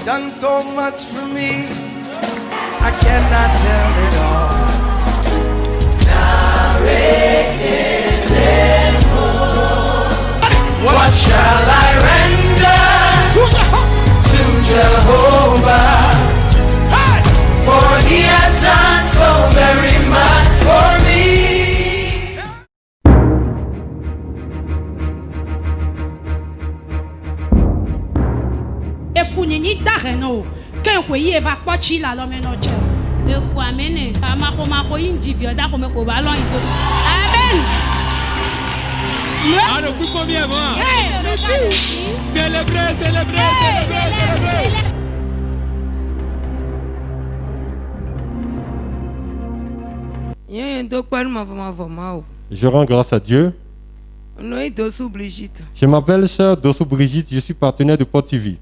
done so much for me, I cannot tell it all. What shall I render to Jehovah? For he has done so very much for me. Efunini dareno, ken kwe eva kwachi la lo menoche. Efu amene, amako indivio da ko me ko ba lo ito. Amen. Alors, vous combien moi? Célébrez. Je rends grâce à Dieu. Je m'appelle Sœur Dossou Brigitte, je suis partenaire de Port TV.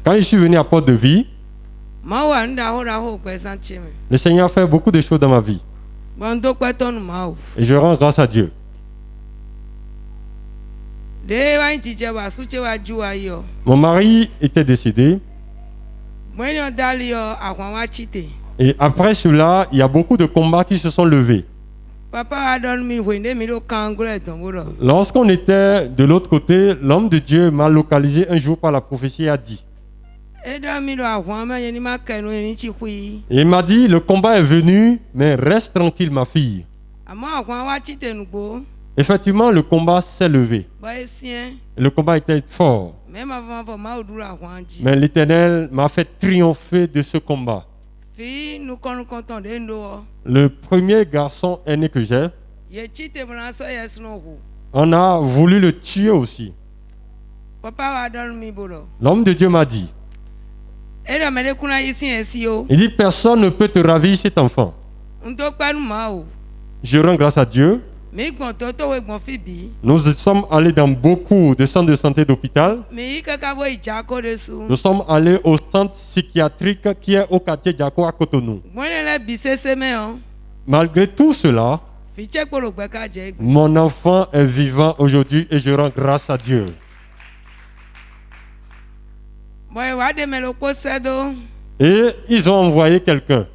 Quand je suis venu à Port de Vie, le Seigneur a fait beaucoup de choses dans ma vie. Et je rends grâce à Dieu. Mon mari était décédé. Et après cela, il y a beaucoup de combats qui se sont levés. Lorsqu'on était de l'autre côté, l'homme de Dieu m'a localisé un jour par la prophétie et a dit. Et il m'a dit, le combat est venu, mais reste tranquille ma fille. Effectivement, le combat s'est levé. Le combat était fort. Mais l'Éternel m'a fait triompher de ce combat. Le premier garçon aîné que j'ai, on a voulu le tuer aussi. L'homme de Dieu m'a dit, il dit, personne ne peut te ravir cet enfant. Je rends grâce à Dieu. Nous sommes allés dans beaucoup de centres de santé d'hôpital. Nous sommes allés au centre psychiatrique qui est au quartier Djako à Cotonou. Malgré tout cela, mon enfant est vivant aujourd'hui et je rends grâce à Dieu. Et ils ont envoyé quelqu'un.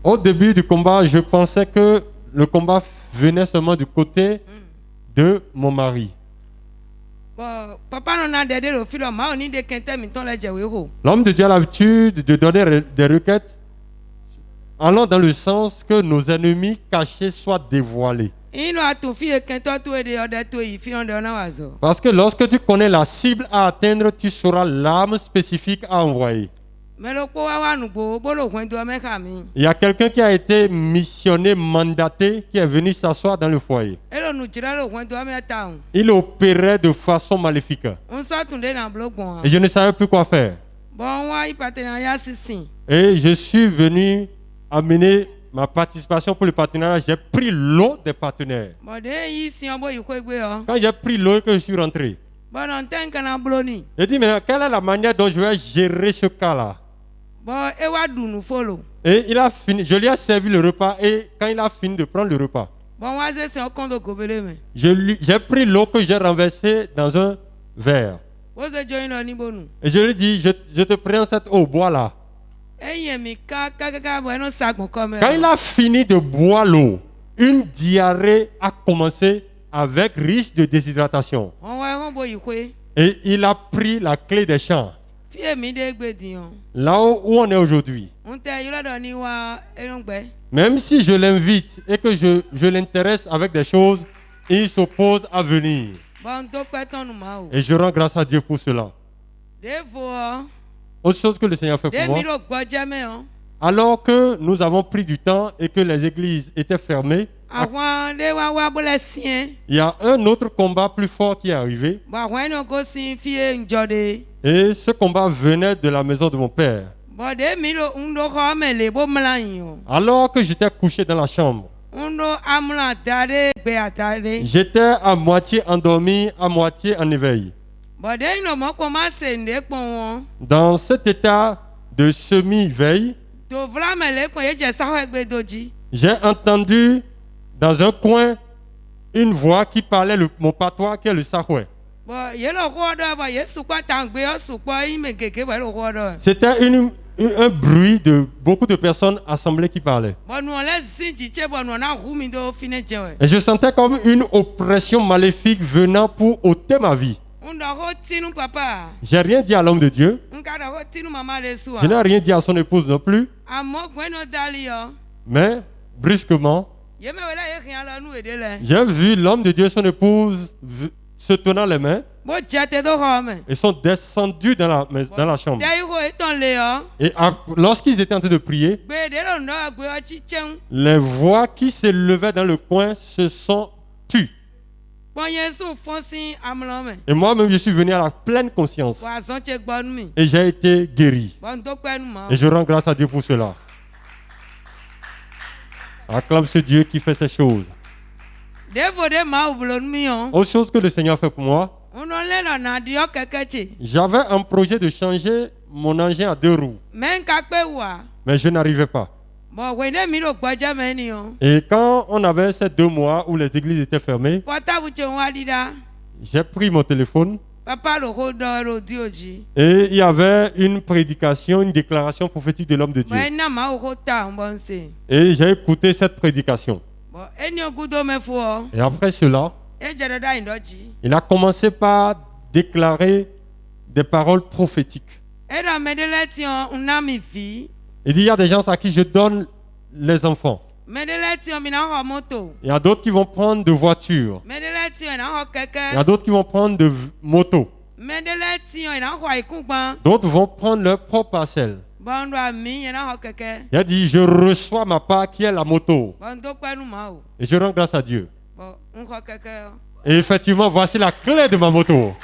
Au début du combat, je pensais que le combat venait seulement du côté de mon mari. L'homme de Dieu a l'habitude de donner des requêtes allant dans le sens que nos ennemis cachés soient dévoilés. Parce que lorsque tu connais la cible à atteindre, tu sauras l'arme spécifique à envoyer. Il y a quelqu'un qui a été missionné, mandaté, qui est venu s'asseoir dans le foyer. Il opérait de façon maléfique. Et je ne savais plus quoi faire. Et je suis venu amener ma participation pour le partenariat. J'ai pris l'eau des partenaires. Quand j'ai pris l'eau et que je suis rentré, j'ai dit, mais quelle est la manière dont je vais gérer ce cas-là? Et il a fini, je lui ai servi le repas et quand il a fini de prendre le repas, j'ai pris l'eau que j'ai renversée dans un verre. Et je lui ai dit, je te prends cette eau, bois là. Quand il a fini de boire l'eau, une diarrhée a commencé avec risque de déshydratation. Et il a pris la clé des champs. Là où on est aujourd'hui. Même si je l'invite et que je l'intéresse avec des choses, il s'oppose à venir. Et je rends grâce à Dieu pour cela. Autre chose que le Seigneur fait pour moi. Alors que nous avons pris du temps et que les églises étaient fermées, il y a un autre combat plus fort qui est arrivé. Et ce combat venait de la maison de mon père. Alors que j'étais couché dans la chambre, j'étais à moitié endormi, à moitié en éveil. Dans cet état de semi-veille, J'ai entendu dans un coin une voix qui parlait mon patois qui est le Sahoué. C'était un bruit de beaucoup de personnes assemblées qui parlaient. Et je sentais comme une oppression maléfique venant pour ôter ma vie. J'ai rien dit à l'homme de Dieu. Je n'ai rien dit à son épouse non plus. Mais brusquement, j'ai vu l'homme de Dieu et son épouse se tenant les mains. Ils sont descendus dans la chambre. Et lorsqu'ils étaient en train de prier, les voix qui s'élevaient dans le coin se sont tues. Et moi-même, je suis venu à la pleine conscience. Et j'ai été guéri. Et je rends grâce à Dieu pour cela. Acclame ce Dieu qui fait ces choses. Autre chose que le Seigneur fait pour moi, j'avais un projet de changer mon engin à 2 roues. Mais je n'arrivais pas. Et quand on avait ces 2 mois où les églises étaient fermées, j'ai pris mon téléphone et il y avait une prédication, une déclaration prophétique de l'homme de Dieu. Et j'ai écouté cette prédication. Et après cela, il a commencé par déclarer des paroles prophétiques. Il dit, il y a des gens à qui je donne les enfants. Il y a d'autres qui vont prendre de voitures. Il y a d'autres qui vont prendre de motos. D'autres vont prendre leur propre parcelle. Il a dit, je reçois ma part qui est la moto. Et je rends grâce à Dieu. Et effectivement, voici la clé de ma moto.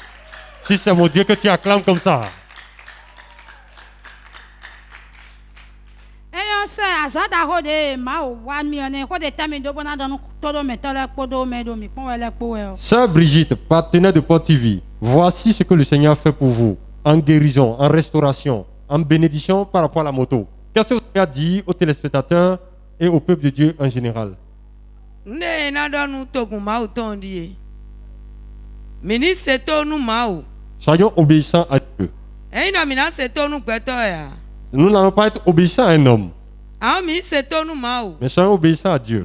Si c'est mon Dieu que tu acclames comme ça. Sœur Brigitte, partenaire de Port TV, voici ce que le Seigneur fait pour vous, en guérison, en restauration, en bénédiction par rapport à la moto. Qu'est-ce que vous avez dit aux téléspectateurs et au peuple de Dieu en général? Soyons obéissants à Dieu. Nous n'allons pas être obéissants à un homme. Mais soyons obéissants à Dieu.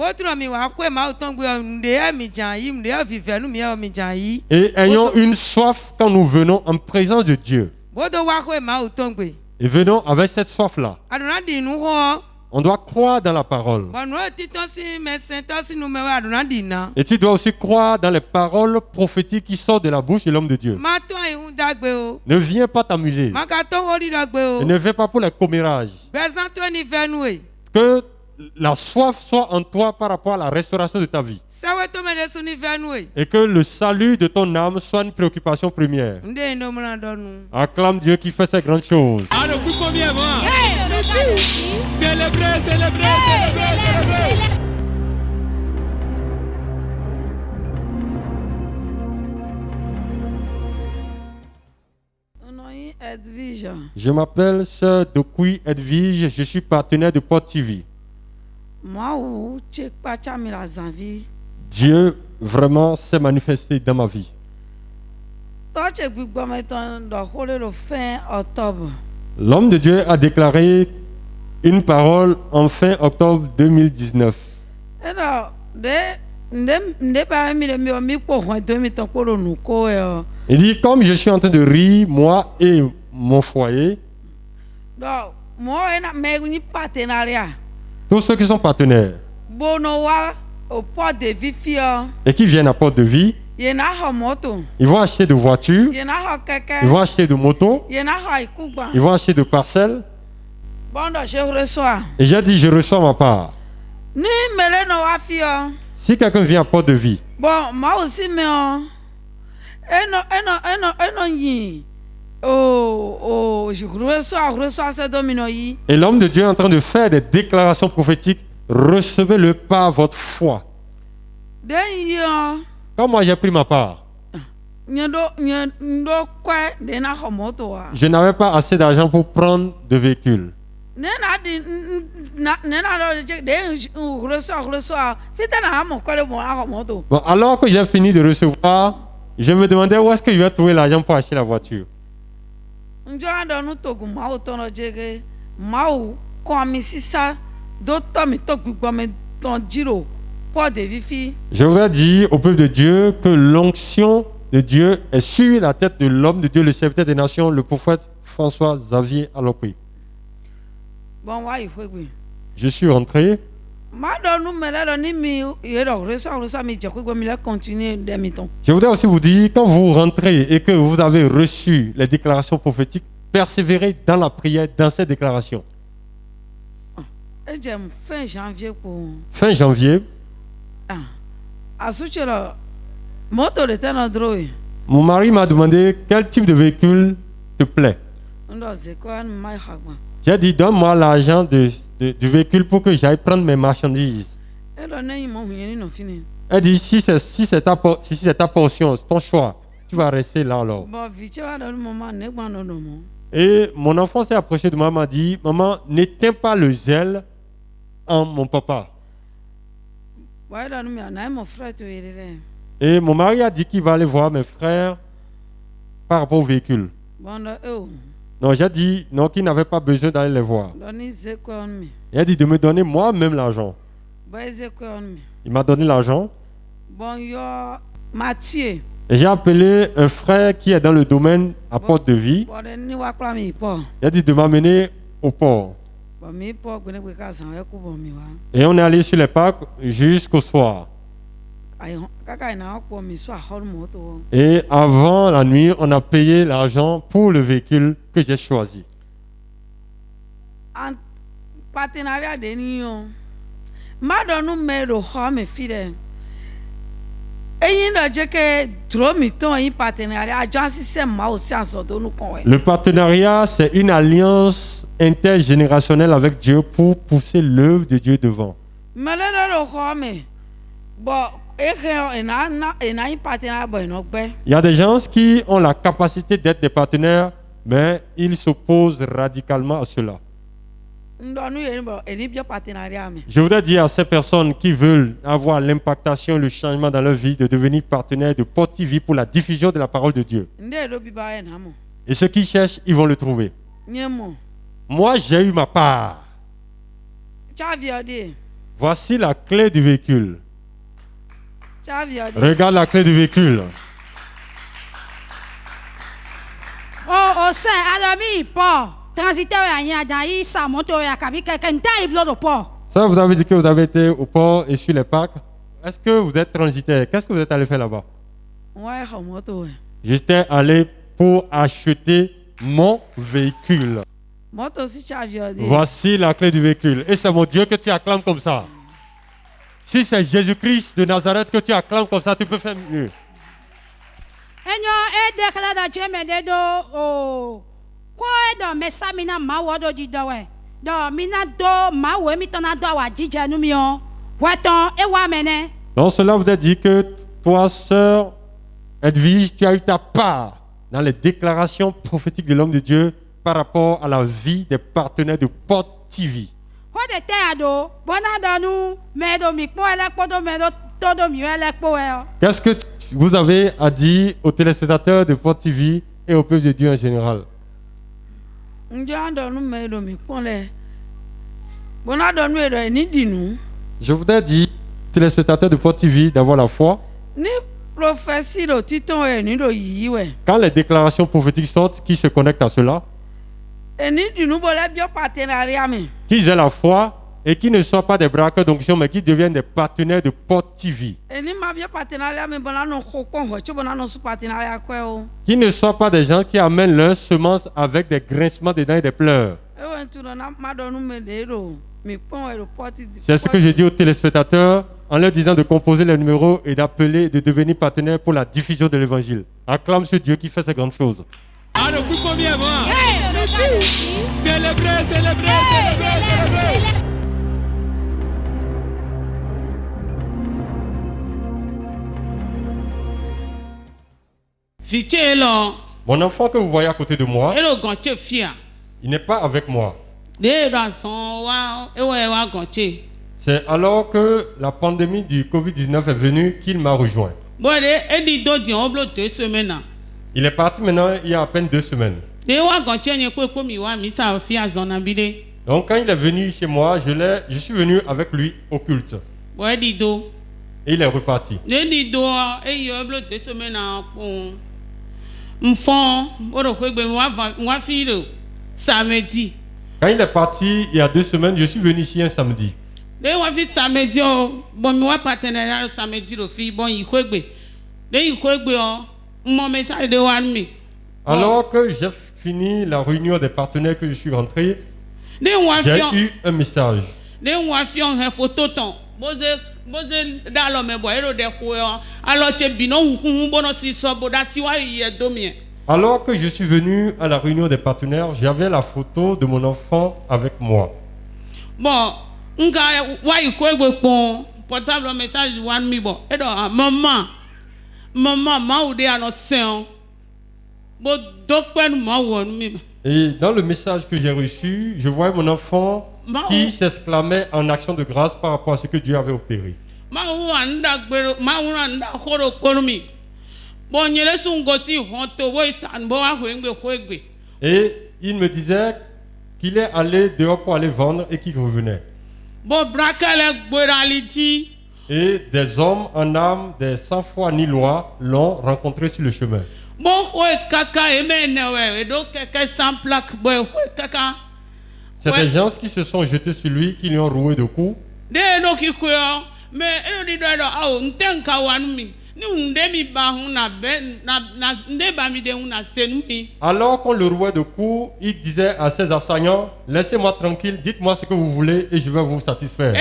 Et ayons une soif quand nous venons en présence de Dieu. Et venons avec cette soif-là. On doit croire dans la parole. Et tu dois aussi croire dans les paroles prophétiques qui sortent de la bouche de l'homme de Dieu. Ne viens pas t'amuser. Et ne viens pas pour les commérages. Que la soif soit en toi par rapport à la restauration de ta vie. Et que le salut de ton âme soit une préoccupation première. Acclame Dieu qui fait ces grandes choses. Célébrez. Je m'appelle Sœur Dokui Edwige, je suis partenaire de Port TV. Dieu vraiment s'est manifesté dans ma vie. L'homme de Dieu a déclaré une parole en fin octobre 2019. Il dit, comme je suis en train de rire, moi et mon foyer, tous ceux qui sont partenaires et qui viennent à Port de Vie, ils vont acheter de voitures, ils vont acheter de motos, ils vont acheter de parcelles. Et j'ai dit, je reçois ma part. Si quelqu'un vient à Port de Vie, et l'homme de Dieu est en train de faire des déclarations prophétiques, recevez-le par votre foi. Quand moi j'ai pris ma part, je n'avais pas assez d'argent pour prendre de véhicules. Bon, alors que j'ai fini de recevoir, je me demandais où est-ce que je vais trouver l'argent pour acheter la voiture. Je voudrais dire au peuple de Dieu que l'onction de Dieu est sur la tête de l'homme de Dieu, le serviteur des nations, le prophète François Xavier Alopri. Je suis rentré. Je voudrais aussi vous dire, quand vous rentrez et que vous avez reçu les déclarations prophétiques, persévérez dans la prière, dans ces déclarations. Fin janvier, mon mari m'a demandé quel type de véhicule te plaît. J'ai dit, donne-moi l'argent du véhicule pour que j'aille prendre mes marchandises. Elle dit, si c'est ta portion, c'est ton choix, tu vas rester là alors. Et mon enfant s'est approché de moi et m'a dit, maman, n'éteins pas le zèle en mon papa. Et mon mari a dit qu'il va aller voir mes frères par rapport au véhicule. Non, j'ai dit non, qu'il n'avait pas besoin d'aller les voir. Il a dit de me donner moi-même l'argent. Il m'a donné l'argent. Et j'ai appelé un frère qui est dans le domaine à Porte de Vie. Il a dit de m'amener au port. Et on est allé sur les parcs jusqu'au soir. Et avant la nuit, on a payé l'argent pour le véhicule que j'ai choisi. Le partenariat, c'est une alliance intergénérationnelle avec Dieu pour pousser l'œuvre de Dieu devant. Il y a des gens qui ont la capacité d'être des partenaires, mais ils s'opposent radicalement à cela. Je voudrais dire à ces personnes qui veulent avoir l'impactation, le changement dans leur vie, de devenir partenaires de Porte TV pour la diffusion de la parole de Dieu. Et ceux qui cherchent, ils vont le trouver. Moi, j'ai eu ma part. Voici la clé du véhicule. Regarde la clé du véhicule. Oh, c'est Adami, pas. Ça, vous avez dit que vous avez été au port et sur les parcs. Est-ce que vous êtes transitaire? Qu'est-ce que vous êtes allé faire là-bas? J'étais allé pour acheter mon véhicule. Voici la clé du véhicule. Et c'est mon Dieu que tu acclames comme ça. Si c'est Jésus-Christ de Nazareth que tu acclames comme ça, tu peux faire mieux. Donc cela voudrait dire que toi, sœur Edwige, tu as eu ta part dans les déclarations prophétiques de l'homme de Dieu par rapport à la vie des partenaires de Porte TV. Qu'est-ce que vous avez à dire aux téléspectateurs de Porte TV et au peuple de Dieu en général? Je voudrais dire aux téléspectateurs de Porte TV d'avoir la foi. Quand les déclarations prophétiques sortent, qui se connectent à cela, qu'ils aient la foi et qui ne soient pas des braqueurs d'onction, mais qui deviennent des partenaires de Porte TV. Qui ne soient pas des gens qui amènent leurs semences avec des grincements de dents et des pleurs. C'est ce que je dis aux téléspectateurs en leur disant de composer les numéros et d'appeler, de devenir partenaire pour la diffusion de l'évangile. Acclame ce Dieu qui fait ces grandes choses. Célébrez. Mon enfant que vous voyez à côté de moi, il n'est pas avec moi. C'est alors que la pandémie du Covid-19 est venue qu'il m'a rejoint. Il est parti maintenant il y a à peine 2 semaines. Donc quand il est venu chez moi, je suis venu avec lui au culte. Et il est reparti. Quand il est parti il y a 2 semaines, je suis venu ici un samedi. Alors que j'ai fini la réunion des partenaires que je suis rentré, j'ai eu un message. Alors que je suis venu à la réunion des partenaires, j'avais la photo de mon enfant avec moi. Et dans le message que j'ai reçu, je voyais mon enfant qui s'exclamait en action de grâce par rapport à ce que Dieu avait opéré. Et il me disait qu'il est allé dehors pour aller vendre et qu'il revenait. Et des hommes en âme, des sans foi ni loi, l'ont rencontré sur le chemin. C'est des gens qui se sont jetés sur lui, qui lui ont roué de coups. Alors qu'on le rouait de coups, il disait à ses assaillants, laissez-moi tranquille, dites-moi ce que vous voulez et je vais vous satisfaire.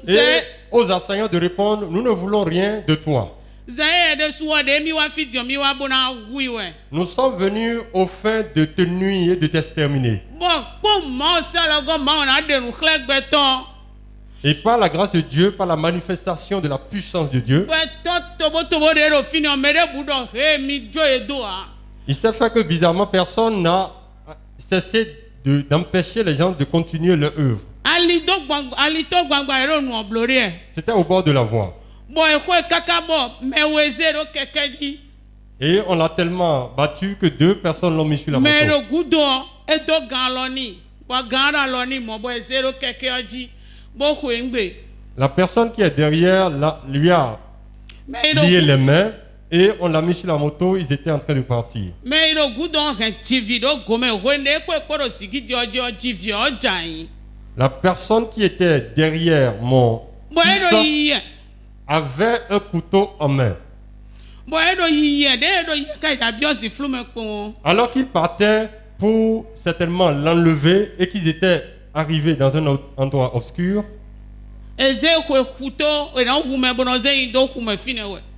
Et aux assaillants de répondre, nous ne voulons rien de toi. Nous sommes venus au fin de te nuire et de t'exterminer. Et par la grâce de Dieu, par la manifestation de la puissance de Dieu, il s'est fait que bizarrement personne n'a cessé d'empêcher les gens de continuer leur œuvre. C'était au bord de la voie. Et on l'a tellement battu que 2 personnes l'ont mis sur la moto. La personne qui est derrière lui a lié les mains et on l'a mis sur la moto, ils étaient en train de partir. La personne qui était derrière mon fils avait un couteau en main. Alors qu'ils partaient pour certainement l'enlever et qu'ils étaient arrivés dans un endroit obscur,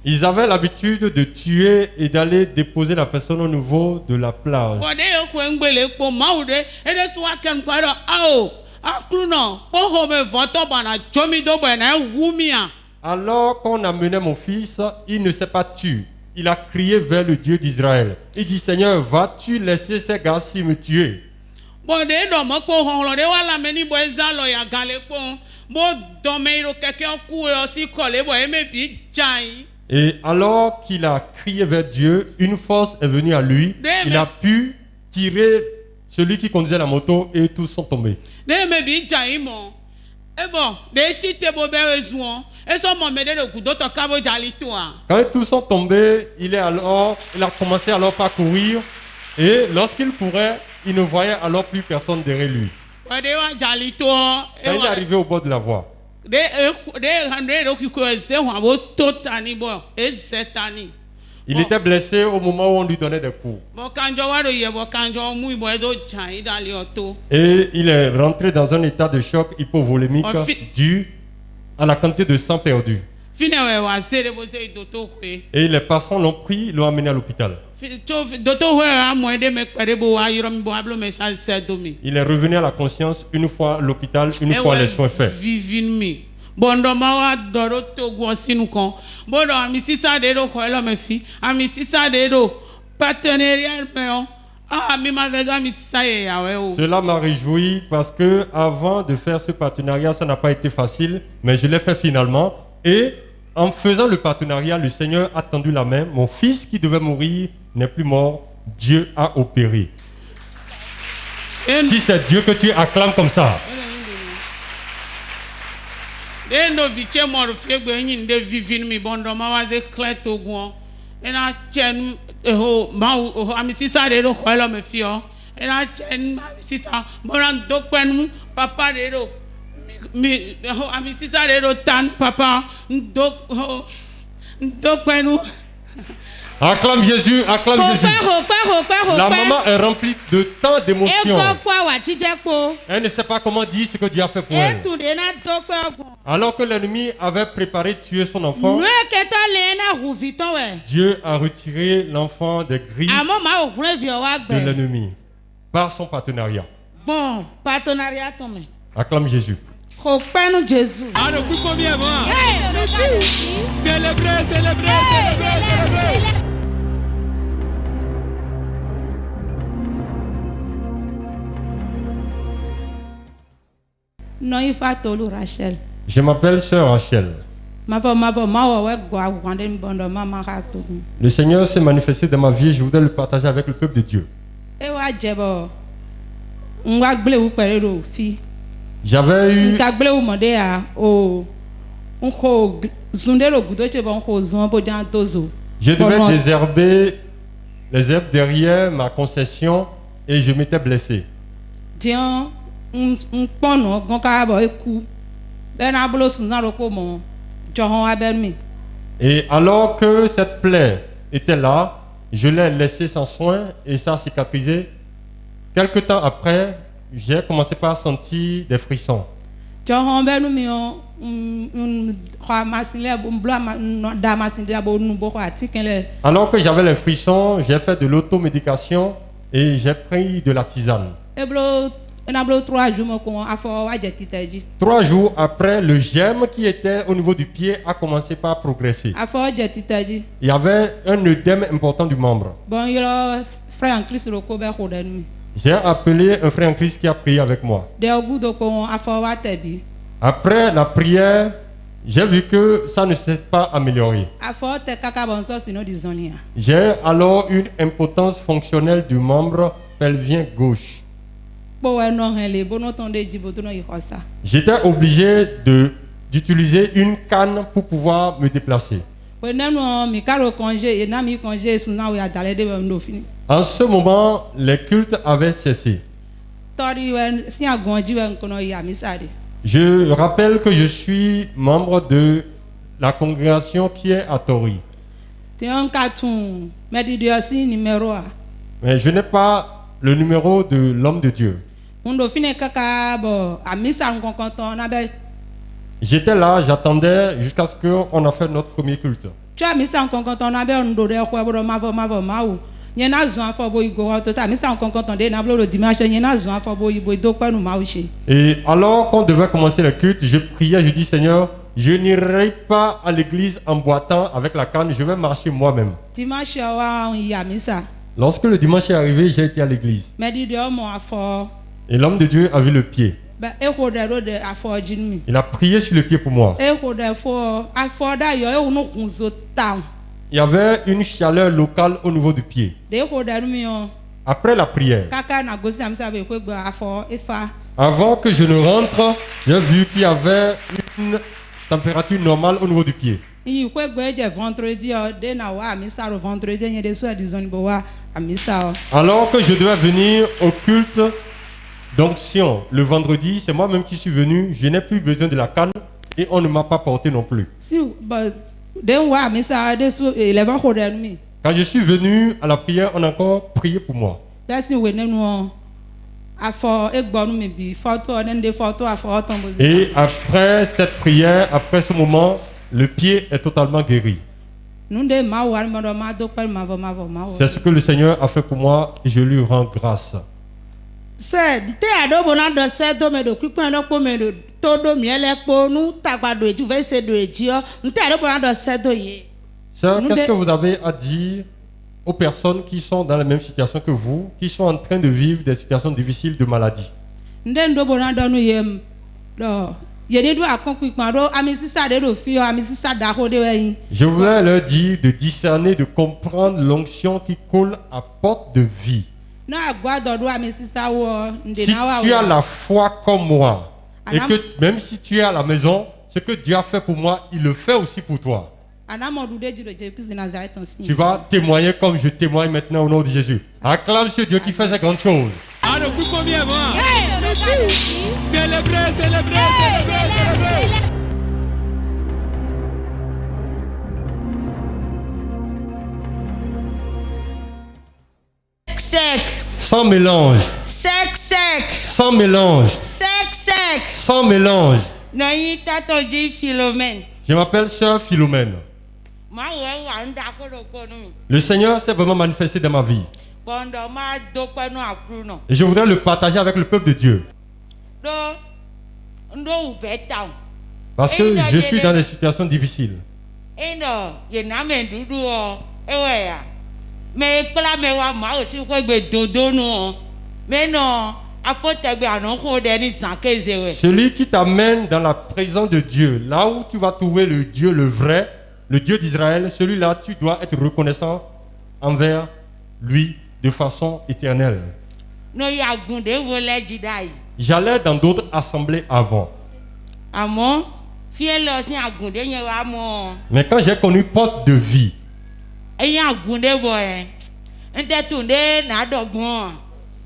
ils avaient l'habitude de tuer et d'aller déposer la personne au niveau de la plage. Alors qu'on amenait mon fils, il ne s'est pas tué. Il a crié vers le Dieu d'Israël. Il dit, Seigneur, vas-tu laisser ces gars-ci me tuer? Et alors qu'il a crié vers Dieu, une force est venue à lui. Il a pu tirer celui qui conduisait la moto et tous sont tombés. Quand tous sont tombés, il a commencé alors par courir. Et lorsqu'il courait, il ne voyait alors plus personne derrière lui. Quand il est arrivé au bord de la voie, il était blessé au moment où on lui donnait des coups. Et il est rentré dans un état de choc hypovolémique dû à la quantité de sang perdu. Et les passants l'ont pris, l'ont amené à l'hôpital. Il est revenu à la conscience une fois à l'hôpital, une fois les soins faits. Cela m'a réjoui parce que avant de faire ce partenariat, ça n'a pas été facile, mais je l'ai fait finalement. Et en faisant le partenariat, le Seigneur a tendu la main. Mon fils qui devait mourir n'est plus mort. Dieu a opéré. Si c'est Dieu que tu acclames comme ça. Acclame Jésus, acclame Jésus. La maman est remplie de tant d'émotions. Elle ne sait pas comment dire ce que Dieu a fait pour elle. Alors que l'ennemi avait préparé de tuer son enfant, Dieu a retiré l'enfant des griffes de l'ennemi par son partenariat. Bon, partenariat tombé. Acclame Jésus. Non, il faut tolu Rachel. Je m'appelle Sœur Rachel. Le Seigneur s'est manifesté dans ma vie et je voudrais le partager avec le peuple de Dieu. J'avais eu je devais désherber les herbes derrière ma concession et je m'étais blessé. Et alors que cette plaie était là, je l'ai laissée sans soin et ça a cicatrisé. Quelque temps après, j'ai commencé par sentir des frissons. Alors que j'avais les frissons, j'ai fait de l'automédication et j'ai pris de la tisane. 3 jours après, le germe qui était au niveau du pied a commencé par progresser. Il y avait un œdème important du membre. J'ai appelé un frère en Christ qui a prié avec moi. Après la prière, j'ai vu que ça ne s'est pas amélioré. J'ai alors une impotence fonctionnelle du membre pelvien gauche. J'étais obligé d'utiliser une canne pour pouvoir me déplacer. En ce moment, les cultes avaient cessé. Je rappelle que je suis membre de la congrégation qui est à Tori. Mais je n'ai pas le numéro de l'homme de Dieu. J'étais là, j'attendais jusqu'à ce qu'on a fait notre premier culte. Et alors qu'on devait commencer le culte, je priais, je dis Seigneur, je n'irai pas à l'église en boitant avec la canne, je vais marcher moi-même. Lorsque le dimanche est arrivé, j'ai été à l'église. Et l'homme de Dieu a vu le pied. Il a prié sur le pied pour moi. Il y avait une chaleur locale au niveau du pied. Après la prière, avant que je ne rentre, j'ai vu qu'il y avait une température normale au niveau du pied. Alors que je devais venir au culte d'onction le vendredi, c'est moi-même qui suis venu. Je n'ai plus besoin de la canne et on ne m'a pas porté non plus. Quand je suis venu à la prière, on a encore prié pour moi. Et après cette prière, après ce moment, le pied est totalement guéri. C'est ce que le Seigneur a fait pour moi et je lui rends grâce. Sœur, qu'est-ce que vous avez à dire aux personnes qui sont dans la même situation que vous, qui sont en train de vivre des situations difficiles de maladie. Je voudrais leur dire de discerner, de comprendre l'onction qui coule à porte de vie. Si tu as la foi comme moi, et que même si tu es à la maison, ce que Dieu a fait pour moi, il le fait aussi pour toi. Tu vas témoigner comme je témoigne maintenant au nom de Jésus. Acclame ce Dieu qui fait ces grandes choses. Célébrez. Sec. Sans mélange. Sec. Sans mélange. Sec. Sans mélange. Philomène. Je m'appelle Sœur Philomène. Le Seigneur s'est vraiment manifesté dans ma vie. Et je voudrais le partager avec le peuple de Dieu. Parce que je suis dans des situations difficiles. Celui qui t'amène dans la présence de Dieu, là où tu vas trouver le Dieu, le vrai, le Dieu d'Israël, celui-là, tu dois être reconnaissant envers lui de façon éternelle. J'allais dans d'autres assemblées avant. Mais quand j'ai connu Porte de Vie,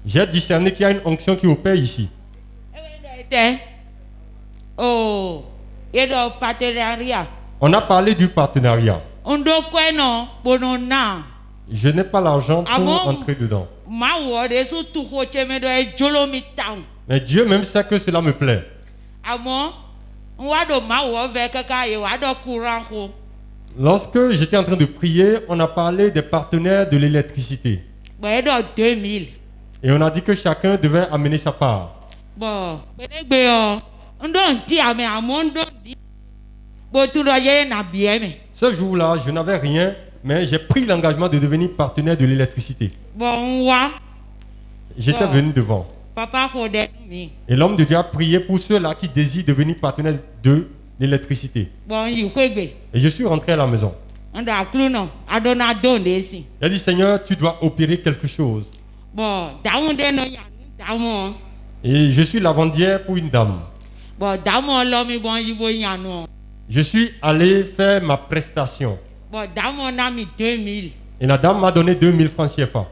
j'ai discerné qu'il y a une onction qui opère ici. On a parlé du partenariat. Je n'ai pas l'argent pour entrer dedans. Mais Dieu même sait que cela me plaît. Lorsque j'étais en train de prier, on a parlé des partenaires de l'électricité. Et on a dit que chacun devait amener sa part. Ce jour-là, je n'avais rien, mais j'ai pris l'engagement de devenir partenaire de l'électricité. J'étais venu devant. Et l'homme de Dieu a prié pour ceux-là qui désirent devenir partenaire de l'électricité. Et je suis rentré à la maison. Il a dit, Seigneur, tu dois opérer quelque chose. Et je suis lavandière pour une dame. Je suis allé faire ma prestation. Et la dame m'a donné 2000 francs CFA.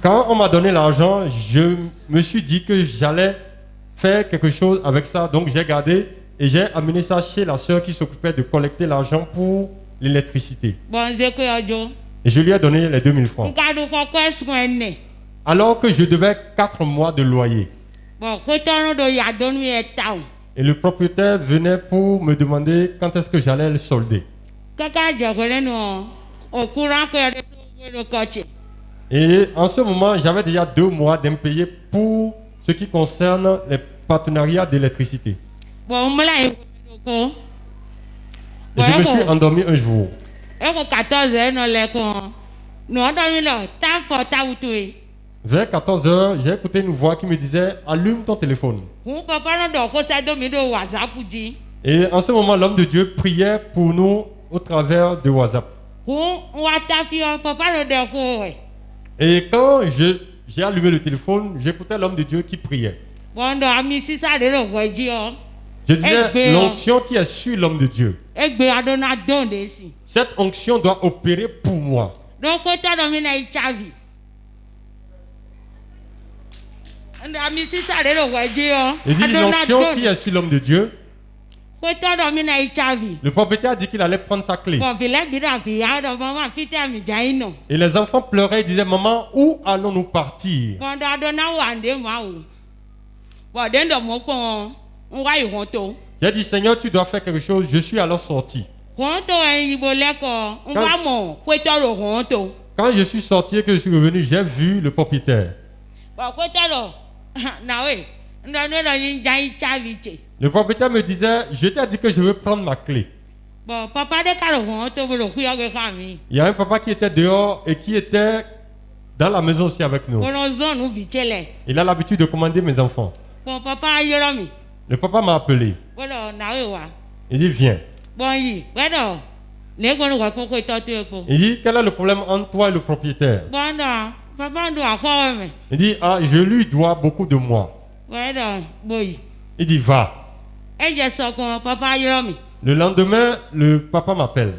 Quand on m'a donné l'argent, je me suis dit que j'allais faire quelque chose avec ça. Donc j'ai gardé et j'ai amené ça chez la sœur qui s'occupait de collecter l'argent pour l'électricité. Et je lui ai donné les 2000 francs. Alors que je devais 4 mois de loyer. Et le propriétaire venait pour me demander quand est-ce que j'allais le solder. Et en ce moment, j'avais déjà 2 mois d'impayés pour ce qui concerne les partenariats d'électricité. Et je me suis endormi un jour. Vers 14h, j'ai écouté une voix qui me disait « Allume ton téléphone ». Et en ce moment, l'homme de Dieu priait pour nous au travers de WhatsApp. Et quand j'ai allumé le téléphone, j'écoutais l'homme de Dieu qui priait. Je disais, l'onction qui est sur l'homme de Dieu. Cette onction doit opérer pour moi. Il dit l'onction qui est sur l'homme de Dieu. Le propriétaire a dit qu'il allait prendre sa clé. Et les enfants pleuraient et disaient, maman, où allons-nous partir? J'ai dit, Seigneur, tu dois faire quelque chose. Je suis alors sorti. Quand je suis sorti et que je suis revenu, j'ai vu le propriétaire. Le propriétaire me disait, je t'ai dit que je veux prendre ma clé. Bon, papa de Caron, tu veux le cuire avec famille. Il y a un papa qui était dehors et qui était dans la maison aussi avec nous. Il a l'habitude de commander mes enfants. Bon, papa, le papa m'a appelé. Il dit viens. Il dit quel est le problème entre toi et le propriétaire? Il dit ah, je lui dois beaucoup de moi. Il dit va. Le lendemain, le papa m'appelle.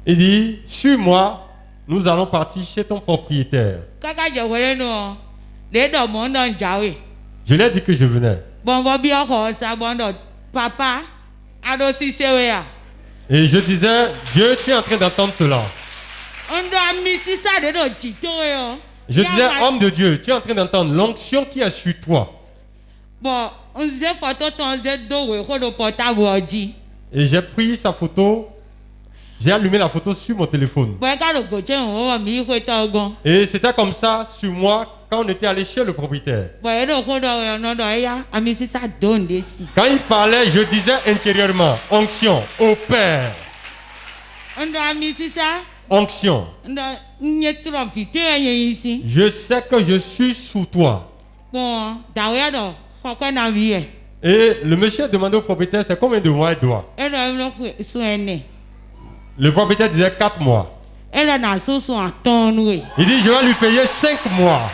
Il dit suis-moi, nous allons partir chez ton propriétaire. Je lui ai dit que je venais. Et je disais, Dieu, tu es en train d'entendre cela. Je disais, homme de Dieu, tu es en train d'entendre l'onction qui est sur toi. Et j'ai pris sa photo, j'ai allumé la photo sur mon téléphone. Et c'était comme ça sur moi quand on était allé chez le propriétaire. Quand il parlait, je disais intérieurement, onction, au Père. Onction. Je sais que je suis sous toi. Et le monsieur demandait au propriétaire, c'est combien de mois il doit? Le propriétaire disait 4 mois. Il dit, je vais lui payer 5 mois.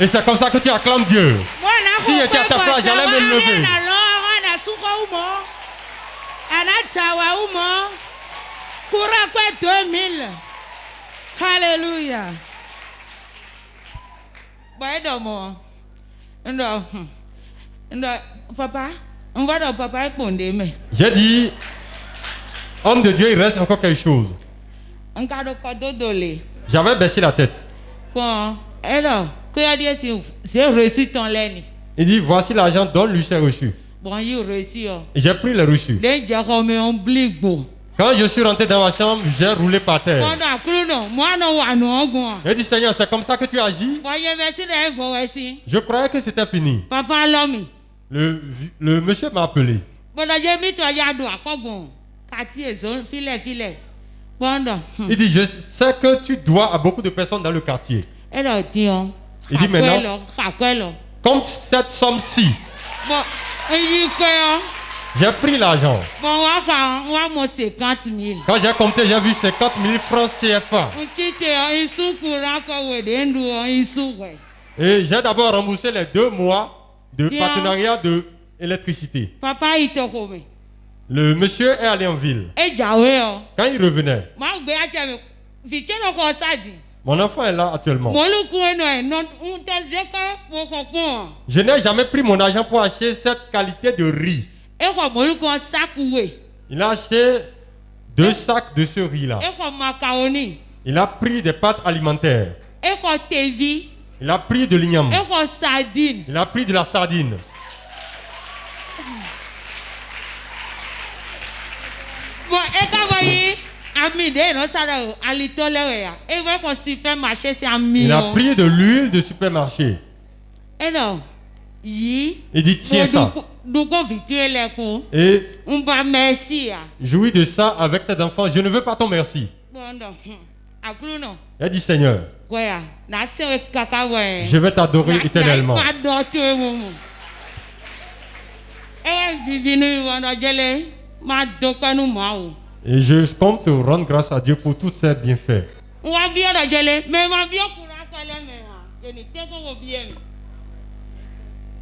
Et c'est comme ça que tu acclames Dieu. Si j'étais à ta place, j'allais me lever. Alléluia. J'ai dit, homme de Dieu, il reste encore quelque chose. J'avais baissé la tête. Il dit, voici l'argent, donne-lui ses reçus. J'ai pris les reçus. Quand je suis rentré dans ma chambre, j'ai roulé par terre. J'ai dit, Seigneur, c'est comme ça que tu agis? Je croyais que c'était fini. Le monsieur m'a appelé. Il dit, je sais que tu dois à beaucoup de personnes dans le quartier. Il dit maintenant, comme cette somme-ci, j'ai pris l'argent. Quand j'ai compté, j'ai vu 50 000 francs CFA. Et j'ai d'abord remboursé les 2 mois de partenariat d'électricité. Le monsieur est allé en ville. Quand il revenait, mon enfant est là actuellement. Je n'ai jamais pris mon argent pour acheter cette qualité de riz. Il a acheté 2 sacs de ce riz-là. Il a pris des pâtes alimentaires. Il a pris de l'igname. Il a pris de la sardine. Il a pris de l'huile de supermarché. Il dit tiens ça. Et jouis de ça avec tes enfants. Je ne veux pas ton merci. Il a dit Seigneur, je vais t'adorer éternellement. Et je compte te rendre grâce à Dieu pour tous ces bienfaits.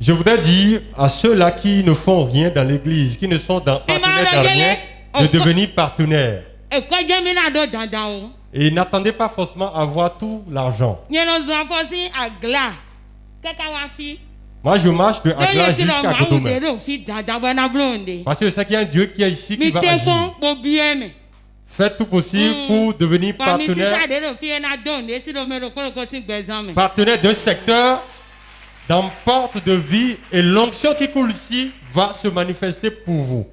Je voudrais dire à ceux-là qui ne font rien dans l'église, qui ne sont partenaires dans rien, de devenir partenaires. Et n'attendez pas forcément à avoir tout l'argent. Moi, je marche de Agla jusqu'à Godomé. Parce que c'est qu'il y a un Dieu qui est ici qui va agir. Faites tout possible pour devenir partenaire. Partenaire d'un secteur, dans porte de vie, et l'onction qui coule ici va se manifester pour vous.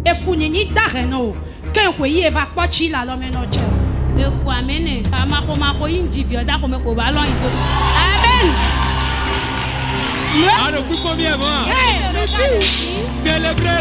Efunini dareno, quand vous y va pas chila l'homme Amen. Ah, le coup combien, moi? Célébrez.